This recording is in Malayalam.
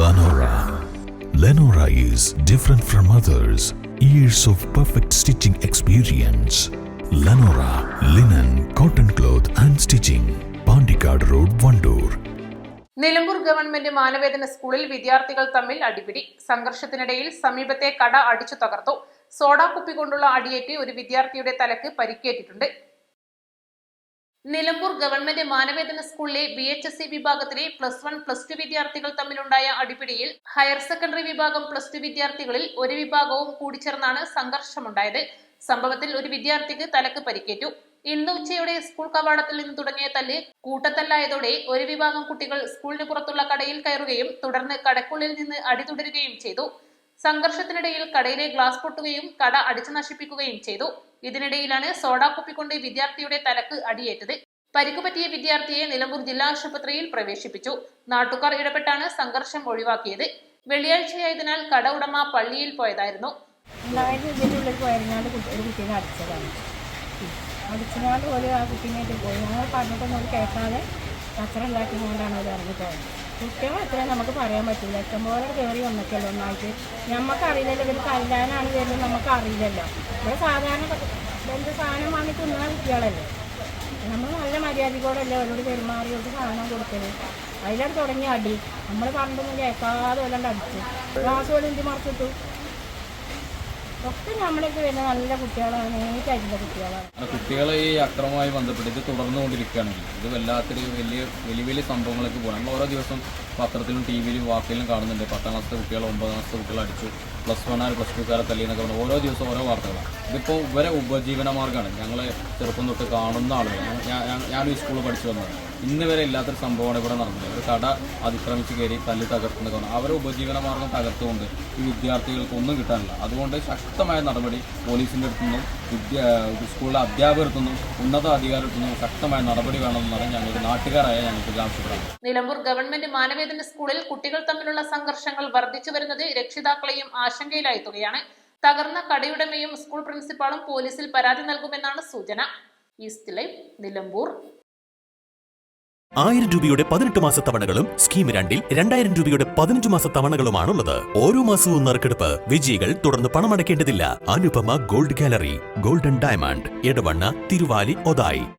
Lenora. Lenora is different from others. Years of perfect stitching experience. Lenora linen, cotton cloth and stitching. Pandikad Road, Vandoor. Nilambur government Manavedan സ്കൂളിൽ വിദ്യാർത്ഥികൾ തമ്മിൽ അടിപിടി. സംഘർഷത്തിനിടയിൽ സമീപത്തെ കട അടിച്ചു തകർത്തു. സോഡാ കുപ്പി കൊണ്ടുള്ള അടിയേറ്റ് ഒരു വിദ്യാർത്ഥിയുടെ തലക്ക് പരിക്കേറ്റിട്ടുണ്ട്. നിലമ്പൂർ ഗവൺമെന്റ് മാനവേദന സ്കൂളിലെ BHSC വിഭാഗത്തിലെ +1, +2 വിദ്യാർത്ഥികൾ തമ്മിലുണ്ടായ അടിപിടിയിൽ ഹയർ സെക്കൻഡറി വിഭാഗം +2 വിദ്യാർത്ഥികളിൽ ഒരു വിഭാഗവും കൂടിച്ചേർന്നാണ് സംഘർഷമുണ്ടായത്. സംഭവത്തിൽ ഒരു വിദ്യാർത്ഥിക്ക് തലക്ക് പരിക്കേറ്റു. ഇന്ന് ഉച്ചയോടെ സ്കൂൾ കവാടത്തിൽ നിന്ന് തുടങ്ങിയ തല്ല് കൂട്ടത്തല്ലായതോടെ ഒരു വിഭാഗം കുട്ടികൾ സ്കൂളിന് പുറത്തുള്ള കടയിൽ കയറുകയും തുടർന്ന് കടക്കുള്ളിൽ നിന്ന് അടി തുടരുകയും ചെയ്തു. സംഘർഷത്തിനിടയിൽ കടയിലെ ഗ്ലാസ് പൊട്ടുകയും കട അടിച്ചു നശിപ്പിക്കുകയും ചെയ്തു. ഇതിനിടയിലാണ് സോഡാ കുപ്പി കൊണ്ട് വിദ്യാർത്ഥിയുടെ തലക്ക് അടിയേറ്റത്. പരിക്കു പറ്റിയ വിദ്യാർത്ഥിയെ നിലമ്പൂർ ജില്ലാ ആശുപത്രിയിൽ പ്രവേശിപ്പിച്ചു. നാട്ടുകാർ ഇടപെട്ടാണ് സംഘർഷം ഒഴിവാക്കിയത്. വെള്ളിയാഴ്ചയായതിനാൽ കട ഉടമ പള്ളിയിൽ പോയതായിരുന്നു. അടിച്ചനാട് പോലെ ആ കുട്ടീനായിട്ട് പോയി. ഞങ്ങൾ പറഞ്ഞിട്ടൊന്നും കേൾക്കാതെ കച്ചറ ഉണ്ടാക്കിക്കൊണ്ടാണ് അവർ ഇറങ്ങിപ്പോയത്. കുട്ടികൾ എത്രയും നമുക്ക് പറയാൻ പറ്റില്ല. ഇഷ്ടംപോലെ കയറി വന്നിട്ടല്ലോ ഒന്നായിട്ട്. നമുക്കറിയില്ലല്ലോ ഇവർ കല്ലാനാണ് വരുന്നത്, നമുക്കറിയില്ലല്ലോ. ഇവിടെ സാധാരണ എന്ത് സാധനം വാങ്ങി തിന്നുന്ന കുട്ടികളല്ലേ. നമ്മൾ നല്ല മര്യാദയോടല്ലേ അവരോട് പെരുമാറി അവർക്ക് സാധനം കൊടുക്കല്. അതിലാണ് തുടങ്ങിയ അടി. നമ്മൾ പറഞ്ഞിട്ടൊന്നും കേൾക്കാതെ വല്ലാണ്ട് അടിച്ചു. ഗ്ലാസ് പോലെ എന്ത് മറച്ചിട്ടു. ഒക്കെ നമ്മളൊക്കെ വരുന്ന നല്ല കുട്ടികളാണ്, നീറ്റായിട്ടുള്ള കുട്ടികളാണ്. കുട്ടികളെ ഈ അക്രമവുമായി ബന്ധപ്പെട്ട് ഇത് തുടർന്നുകൊണ്ടിരിക്കുകയാണെങ്കിൽ ഇത് വല്ലാത്തൊരു വലിയ സംഭവങ്ങളൊക്കെ പോകണം. നമ്മൾ ഓരോ ദിവസം പത്രത്തിലും TV-യിലും വാക്കിലും കാണുന്നുണ്ട്. 10ാം ക്ലാസ്സിലെ കുട്ടികൾ 9ാം ക്ലാസ്സിലെ കുട്ടികൾ അടിച്ചു, +1 +2 തല്ലിയെന്നൊക്കെ പറഞ്ഞു. ഓരോ ദിവസവും ഓരോ വാർത്തകളാണ്. ഇതിപ്പോൾ ഇവരെ ഉപജീവന മാർഗ്ഗമാണ്. ഞങ്ങൾ ചെറുപ്പം തൊട്ട് കാണുന്ന ആളുകൾ. ഞാനും ഈ സ്കൂളിൽ പഠിച്ചു വന്നത്. ഇന്ന് വരെ ഇല്ലാത്തൊരു സംഭവമാണ് ഇവിടെ നടന്നത്. ഒരു കട അതിക്രമിച്ച് കയറി തല്ലി തകർത്തുന്ന കാരണം അവരെ ഉപജീവന മാർഗ്ഗം തകർത്തുകൊണ്ട് ഈ വിദ്യാർത്ഥികൾക്ക് ഒന്നും കിട്ടാനില്ല. അതുകൊണ്ട് ശക്തമായ നടപടി പോലീസിൻ്റെ അടുത്തു നിന്നും സ്കൂളിലെ അധ്യാപകർക്ക് നിന്നും ഉന്നത അധികാരികൾക്ക് നിന്നും ശക്തമായ നടപടി വേണമെന്നാണ് ഞങ്ങൾക്ക് നാട്ടുകാരായ ഞങ്ങൾക്ക് ആവശ്യപ്പെടുന്നത്. നിലമ്പൂർ ഗവൺമെന്റ് മാനവേദന സ്കൂളിൽ കുട്ടികൾ തമ്മിലുള്ള സംഘർഷങ്ങൾ വർദ്ധിച്ചു വരുന്നത് രക്ഷിതാക്കളെയും ആശങ്കയിലായെത്തുകയാണ്. തകർന്ന കടയുടമയും സ്കൂൾ പ്രിൻസിപ്പാളും പോലീസിൽ പരാതി നൽകുമെന്നാണ് സൂചന. East live, Nilambur. 1000 രൂപയുടെ 18 മാസ തവണകളും സ്കീം 2-ൽ 2000 രൂപയുടെ 15 മാസ തവണകളുമാണുള്ളത്. ഓരോ മാസവും നറുക്കെടുപ്പ്. വിജയികൾ തുടർന്ന് പണമടയ്ക്കേണ്ടതില്ല. Anupama gold gallery, golden diamond, Edavanna, Thiruvali, Othayi.